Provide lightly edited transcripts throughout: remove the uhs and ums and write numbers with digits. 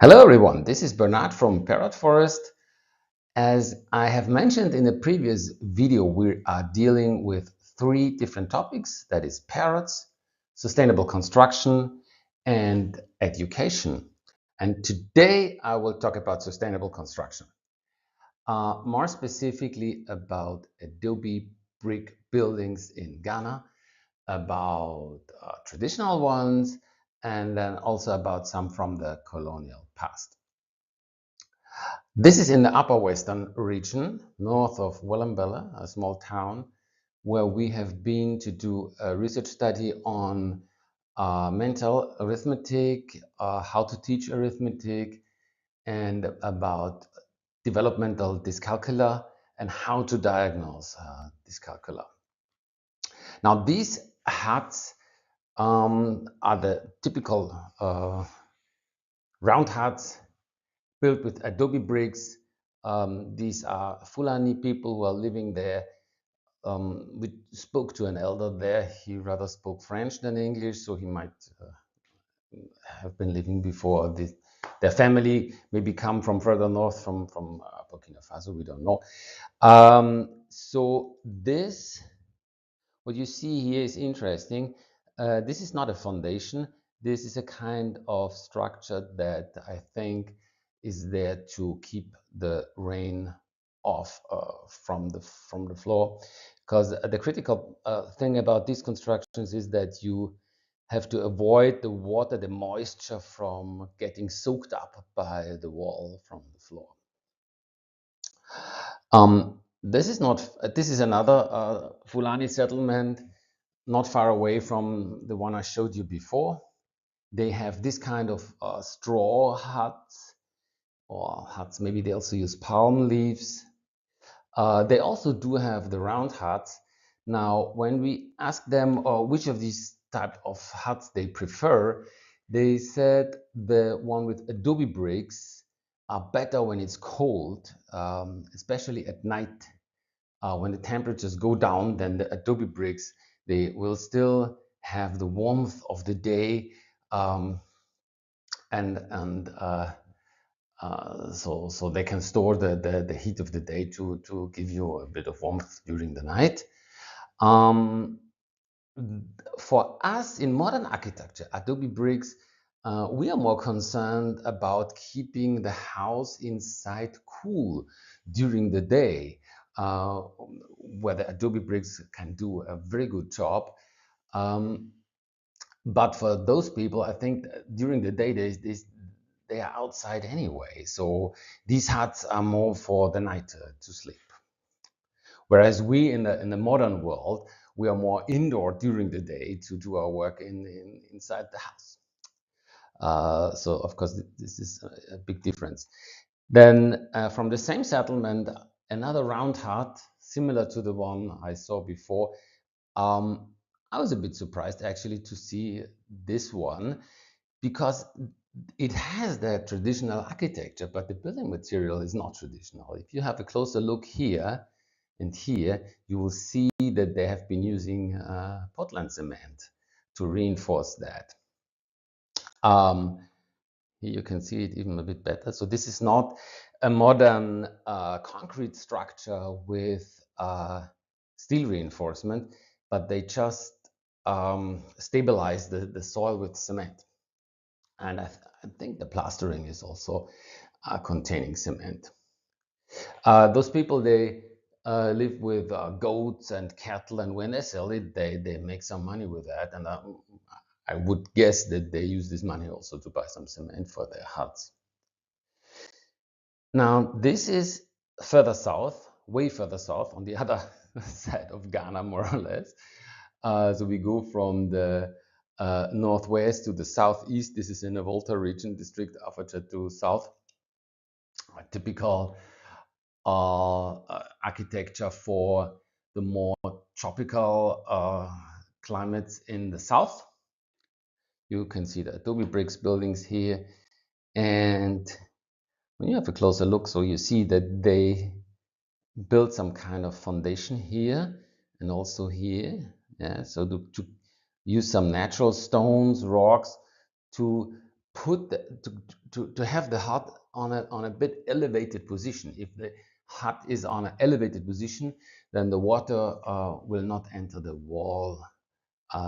Hello everyone, this is Bernard from Parrot Forest. As I have mentioned in a previous video, we are dealing with three different topics, that is parrots, sustainable construction, and education. And today I will talk about sustainable construction, more specifically about adobe brick buildings in Ghana, about traditional ones, and then also about some from the colonial past. This is in the upper western region, north of Wellambella, a small town, where we have been to do a research study on mental arithmetic, how to teach arithmetic, and about developmental dyscalculia and how to diagnose dyscalculia. Now, these huts are the typical round huts built with adobe bricks. These are Fulani people who are living there. We spoke to an elder there. He rather spoke French than English, so he might have been living before. Their family maybe come from further north, from Burkina Faso. We don't know. So this, what you see here, is interesting. This is not a foundation. This is a kind of structure that I think is there to keep the rain off from the floor, because the critical thing about these constructions is that you have to avoid the water, the moisture from getting soaked up by the wall from the floor. This is not. This is another Fulani settlement, not far away from the one I showed you before. They have this kind of straw huts, or huts. Maybe they also use palm leaves. They also do have the round huts. Now, when we asked them which of these type of huts they prefer, they said the one with adobe bricks are better when it's cold, especially at night. When the temperatures go down, then the adobe bricks, they will still have the warmth of the day, and so they can store the heat of the day to give you a bit of warmth during the night. For us in modern architecture, adobe bricks, we are more concerned about keeping the house inside cool during the day, where the adobe bricks can do a very good job. But for those people, I think during the day they are outside anyway. So these huts are more for the night to sleep. Whereas we in the modern world, we are more indoor during the day to do our work inside the house. So of course this is a big difference. Then from the same settlement, another round hut similar to the one I saw before. I was a bit surprised actually to see this one, because it has that traditional architecture, but the building material is not traditional. If you have a closer look here and here, you will see that they have been using Portland cement to reinforce that. Here you can see it even a bit better. So this is not a modern concrete structure with steel reinforcement, but they just stabilize the soil with cement. And I think the plastering is also containing cement. Those people, they live with goats and cattle, and when they sell it, they make some money with that. And I would guess that they use this money also to buy some cement for their huts. Now, this is further south, way further south, on the other side of Ghana, more or less. So we go from the northwest to the southeast. This is in the Volta region, district Afacha to south. A typical architecture for the more tropical climates in the south. You can see the adobe bricks buildings here. And when you have a closer look, so you see that they built some kind of foundation here and also here. Yeah, so to use some natural stones, rocks to put to have the hut on a bit elevated position. If the hut is on an elevated position, then the water will not enter the wall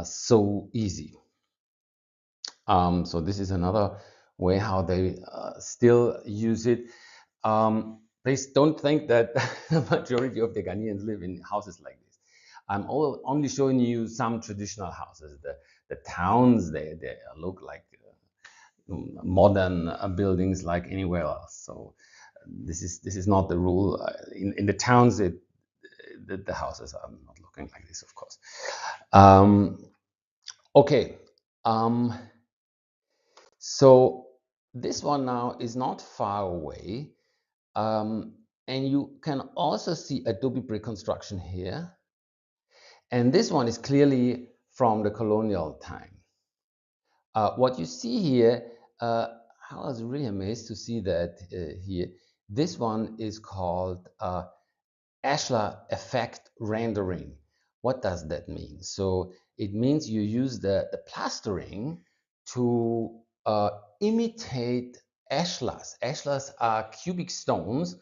so easy. So this is another way how they still use it. Please don't think that the majority of the Ghanaians live in houses like this. I'm only showing you some traditional houses. The towns, they look like modern buildings like anywhere else. So this is not the rule. In the towns, the houses are not looking like this, of course. Okay. So this one now is not far away. And you can also see adobe brick construction here. And this one is clearly from the colonial time. What you see here, I was really amazed to see that here. This one is called Ashlar effect rendering. What does that mean? So it means you use the plastering to imitate ashlars. Ashlars are cubic stones.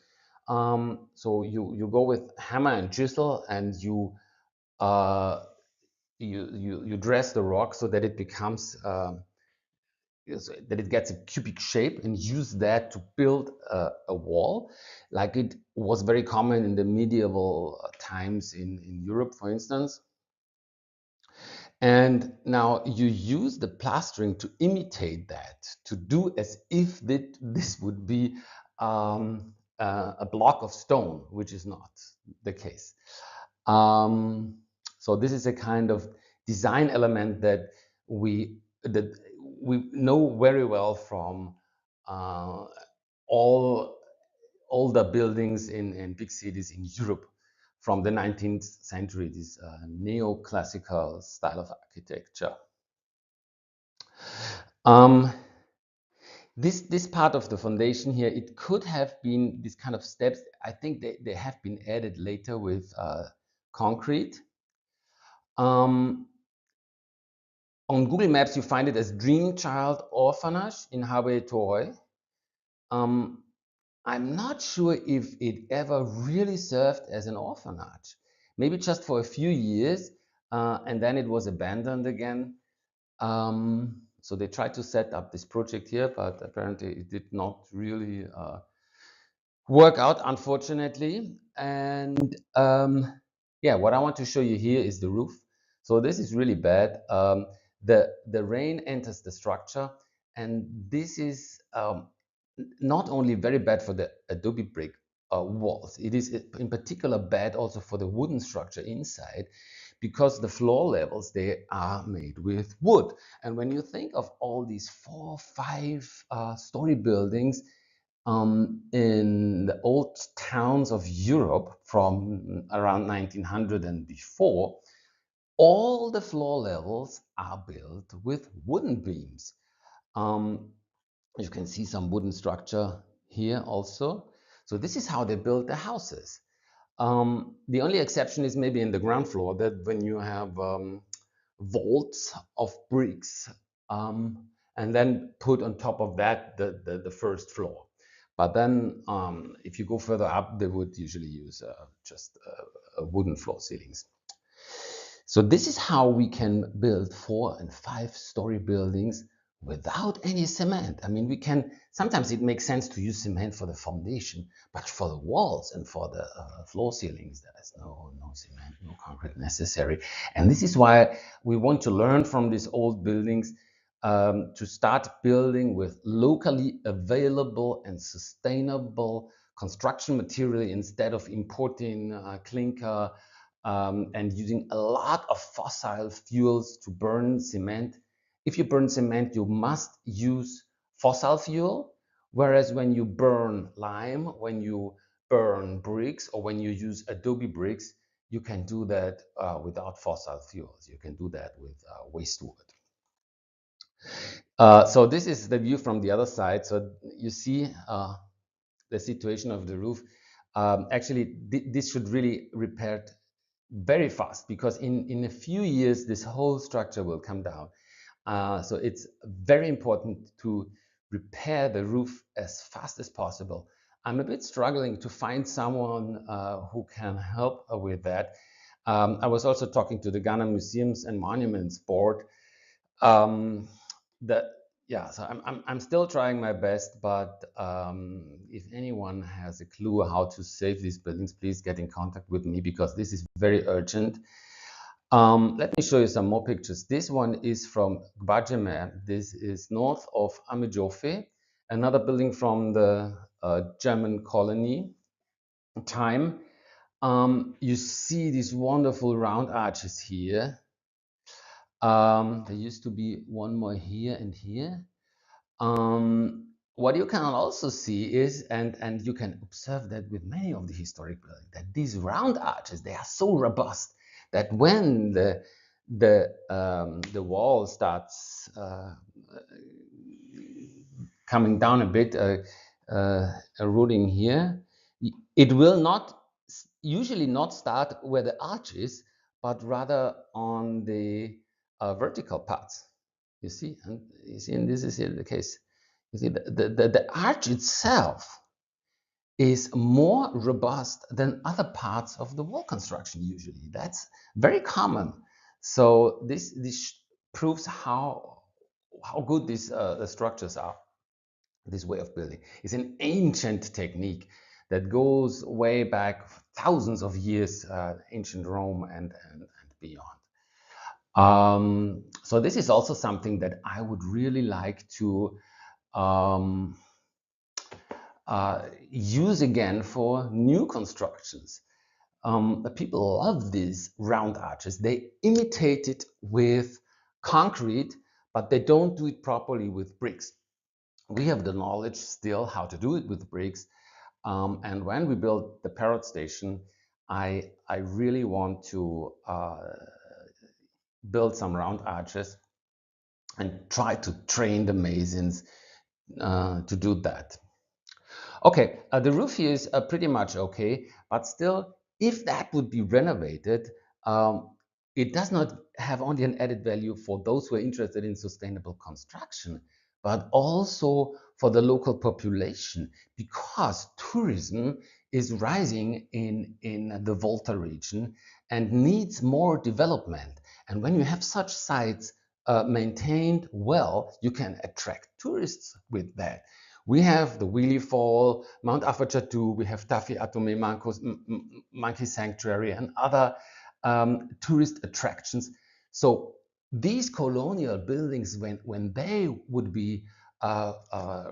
So you go with hammer and chisel, and you dress the rock so that it becomes that it gets a cubic shape, and use that to build a wall, like it was very common in the medieval times in Europe, for instance. And now you use the plastering to imitate that, to do as if this would be a block of stone, which is not the case. So this is a kind of design element that we know very well from all older buildings in big cities in Europe from the 19th century, this neoclassical style of architecture. Um, this part of the foundation here, it could have been this kind of steps. I think they have been added later with concrete. On Google Maps, you find it as Dream Child Orphanage in Hawaii. I'm not sure if it ever really served as an orphanage. Maybe just for a few years, and then it was abandoned again. So they tried to set up this project here, but apparently it did not really work out, unfortunately. And yeah, what I want to show you here is the roof. So this is really bad. The rain enters the structure, and this is not only very bad for the adobe brick walls, it is in particular bad also for the wooden structure inside, because the floor levels, they are made with wood. And when you think of all these 4, 5 story buildings in the old towns of Europe from around 1900 and before, all the floor levels are built with wooden beams. You can see some wooden structure here also. So this is how they built the houses. The only exception is maybe in the ground floor, that when you have vaults of bricks, and then put on top of that the first floor. But then if you go further up, they would usually use just wooden floor ceilings. So this is how we can build 4 and 5 story buildings without any cement. I mean, we can, sometimes it makes sense to use cement for the foundation, but for the walls and for the floor ceilings, there is no cement, no concrete necessary. And this is why we want to learn from these old buildings, to start building with locally available and sustainable construction material instead of importing clinker, and using a lot of fossil fuels to burn cement. If you burn cement, you must use fossil fuel, whereas when you burn lime, when you burn bricks, or when you use adobe bricks, you can do that without fossil fuels. You can do that with waste wood. So this is the view from the other side. So you see the situation of the roof. Actually, this should really repaired very fast, because in a few years this whole structure will come down. So it's very important to repair the roof as fast as possible. I'm a bit struggling to find someone who can help with that. I was also talking to the Ghana Museums and Monuments Board. Um, that yeah, so I'm still trying my best, but if anyone has a clue how to save these buildings, please get in contact with me because this is very urgent. Let me show you some more pictures. This one is from Gbajeme. This is north of Amedzofe, another building from the German colony time. You see these wonderful round arches here. There used to be one more here and here. What you can also see is, and you can observe that with many of the historic buildings, that these round arches, they are so robust that when the wall starts coming down a bit, eroding here, it will not usually not start where the arch is, but rather on the vertical parts. You see, and this is here the case. You see, the arch itself is more robust than other parts of the wall construction usually. That's very common. So this proves how good these the structures are. This way of building is an ancient technique that goes way back thousands of years, ancient Rome and beyond. So this is also something that I would really like to um, use again for new constructions. The people love these round arches. They imitate it with concrete, but they don't do it properly with bricks. We have the knowledge still how to do it with bricks. And when we build the Parrot Station, I really want to build some round arches and try to train the masons to do that. Okay, the roof here is pretty much okay, but still, if that would be renovated, um, it does not have only an added value for those who are interested in sustainable construction, but also for the local population, because tourism is rising in the Volta region and needs more development. And when you have such sites maintained well, you can attract tourists with that. We have the Wheelie Fall, Mount Afachatu, we have Tafi Atome Monkey Sanctuary and other tourist attractions. So these colonial buildings, when they would be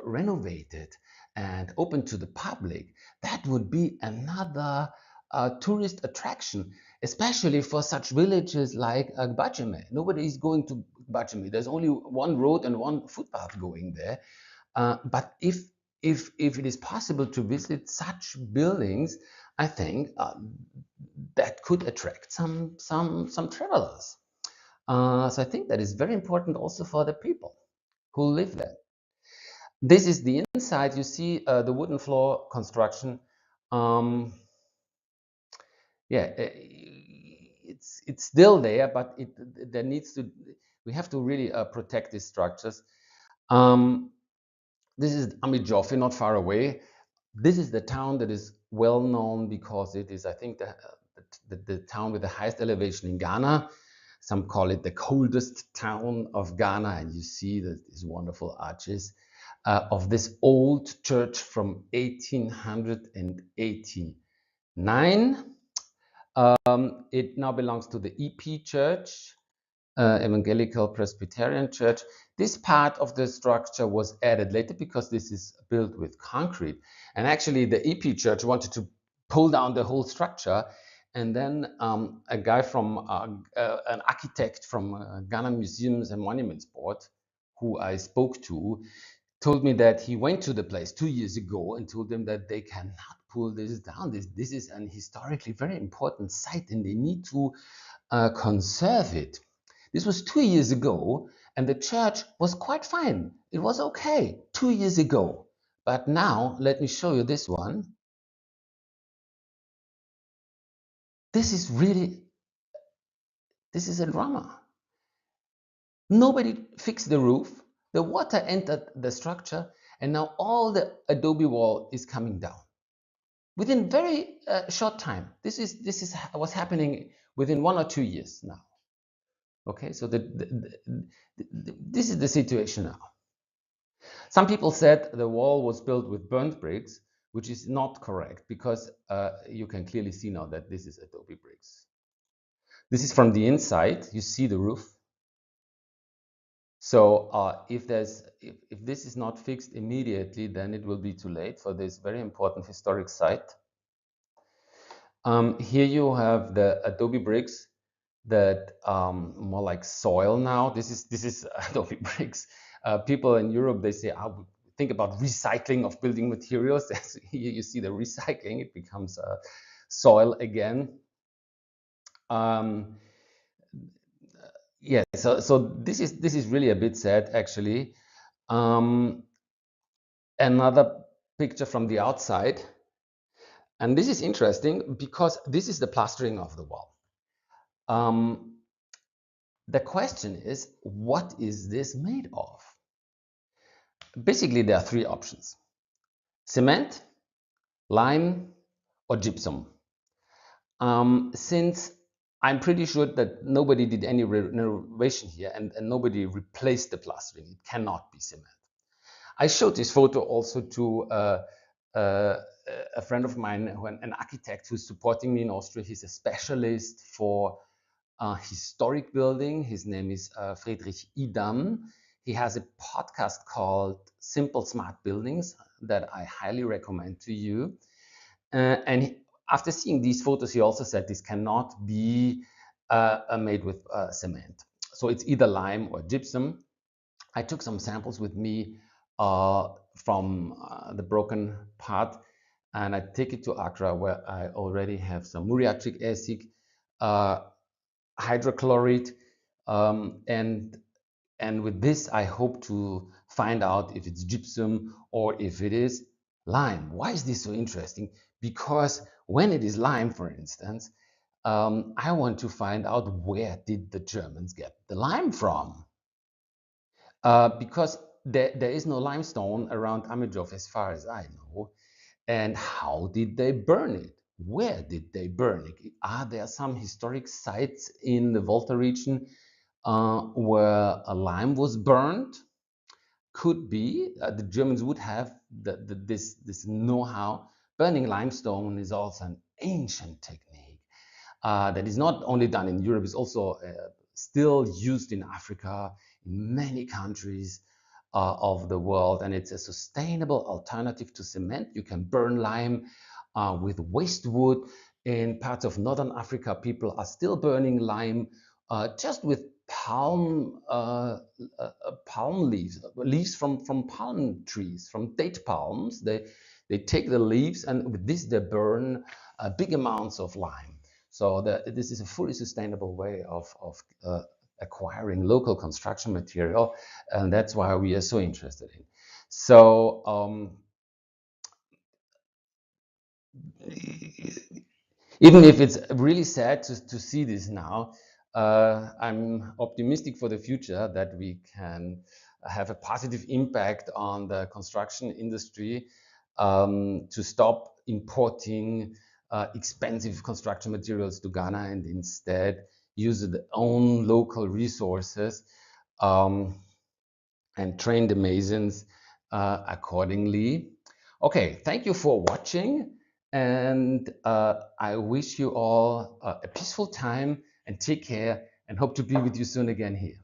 renovated and open to the public, that would be another tourist attraction, especially for such villages like Gbajeme. Nobody is going to Gbajeme. There's only one road and one footpath going there. But if it is possible to visit such buildings, I think that could attract some travelers. So I think that is very important also for the people who live there. This is the inside. You see the wooden floor construction. Yeah, it's still there, but there needs to. We have to really protect these structures. This is Amedzofe, not far away. This is the town that is well known because it is, I think, the town with the highest elevation in Ghana. Some call it the coldest town of Ghana, and you see these wonderful arches of this old church from 1889. It now belongs to the EP Church, Evangelical Presbyterian Church. This part of the structure was added later because this is built with concrete. And actually, the EP Church wanted to pull down the whole structure. And then a guy from, an architect from Ghana Museums and Monuments Board, who I spoke to, told me that he went to the place 2 years ago and told them that they cannot pull this down. This is an historically very important site and they need to conserve it. This was 2 years ago, and the church was quite fine. It was okay 2 years ago. But now, let me show you this one. This is a drama. Nobody fixed the roof. The water entered the structure, and now all the adobe wall is coming down within very short time. This is what's happening within 1 or 2 years now. Okay, so this is the situation now. Some people said the wall was built with burnt bricks, which is not correct, because you can clearly see now that this is adobe bricks. This is from the inside. You see the roof. So if this is not fixed immediately, then it will be too late for this very important historic site. Here you have the adobe bricks that more like soil now. This is adobe bricks. People in Europe, they say, I would think about recycling of building materials. Here you see the recycling. It becomes soil again. Yeah, so this is really a bit sad, actually. Another picture from the outside, and this is interesting because this is the plastering of the wall. The question is, what is this made of? Basically, there are three options: cement, lime, or gypsum. Since I'm pretty sure that nobody did any renovation here and nobody replaced the plastering, it cannot be cement. I showed this photo also to a friend of mine, an architect who's supporting me in Austria. He's a specialist for historic building. His name is Friedrich Idam. He has a podcast called Simple Smart Buildings that I highly recommend to you. After seeing these photos, he also said this cannot be made with cement. So it's either lime or gypsum. I took some samples with me from the broken part, and I take it to Accra, where I already have some muriatic acid, hydrochloride, and with this I hope to find out if it's gypsum or if it is lime. Why is this so interesting? Because when it is lime, for instance, I want to find out, where did the Germans get the lime from? Because there is no limestone around Amedzofe as far as I know. And how did they burn it? Where did they burn it? Are there some historic sites in the Volta region where a lime was burned? Could be. The Germans would have this know-how. Burning limestone is also an ancient technique that is not only done in Europe, it's also still used in Africa, in many countries of the world, and it's a sustainable alternative to cement. You can burn lime with waste wood. In parts of northern Africa, people are still burning lime just with palm leaves from palm trees, from date palms. They take the leaves, and with this they burn big amounts of lime. So this is a fully sustainable way of acquiring local construction material, and that's why we are so interested in. So even if it's really sad to see this now, I'm optimistic for the future that we can have a positive impact on the construction industry, to stop importing expensive construction materials to Ghana and instead use their own local resources, and train the masons accordingly. Okay, thank you for watching, and I wish you all a peaceful time, and take care, and hope to be with you soon again here.